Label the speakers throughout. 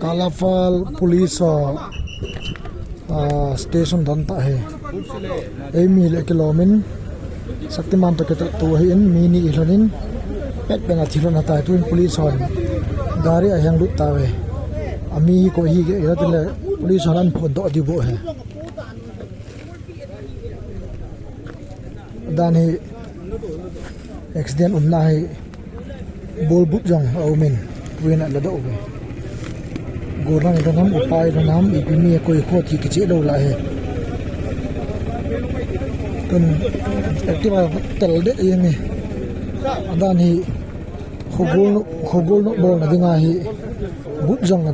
Speaker 1: Kalafal police station dan ta hai emi le kilomin saktiman to keta to hin mini ilonin pet benga thilona ta tuin police on gari a hang lut ta we ami ko hi ge ile police on phon do di bo he dan hi accident umna hai bol but jong aumin tuina la do we gorang da nam upai da nam ipimi koi kho thi ki che do la he kun activa tel de yeng adan hi khogol no bol na dinga hi but jong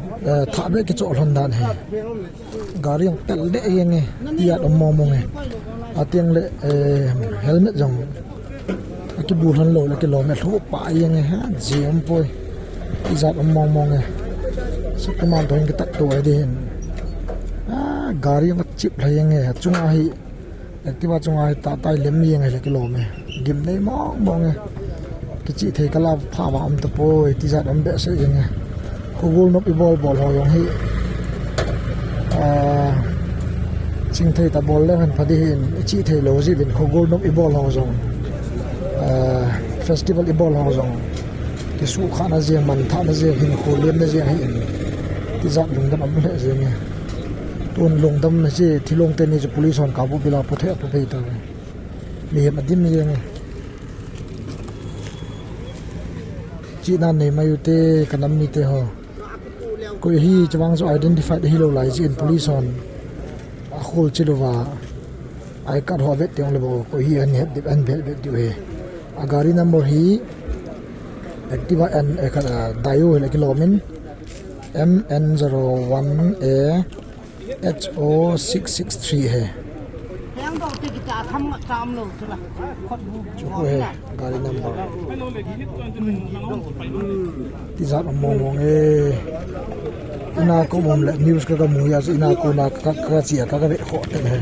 Speaker 1: tha be ki chol hon dan he gari yang tel de yeng ya dom mo mo nge ateng le helmet jong ki bu han lo le ki lo me tho pa yeng ha jam poi izat dom mo mo nge so keman doing kita to din gari yang chip la yang he chunga hi activa chunga hi ta tai lem yang he kilo me gim nei mo mo nge ki chi the kala pha wa am ta poi ti za dam be se yang he khogol no i bol ho yong hi ching thei ta bol le han phadi hin chi thei lo ji bin khogol no i bol ho jong festival i bol ho jong ki su khana je man tha na je hin khol lem na je hi ti zat lung dam am le je nge ton lung dam na je thilong te ni je police on kabu bila pothe ap pe ta mi hem adim ni nge chi na nei mayu te kanam ni te ho ko hi chawang zo identify the hilo lai ji in police on a khol chilowa ai kat ho vet tiong le bo ko hi an het dip an bel bet di we a gari number hi activa n ekana dayo le kilomin MN01A HO663 है जो है गाड़ी नंबर तीजा मोंगे इना को मोम ले न्यूज़ का मुया इना को ना का चिया का बे होते हैं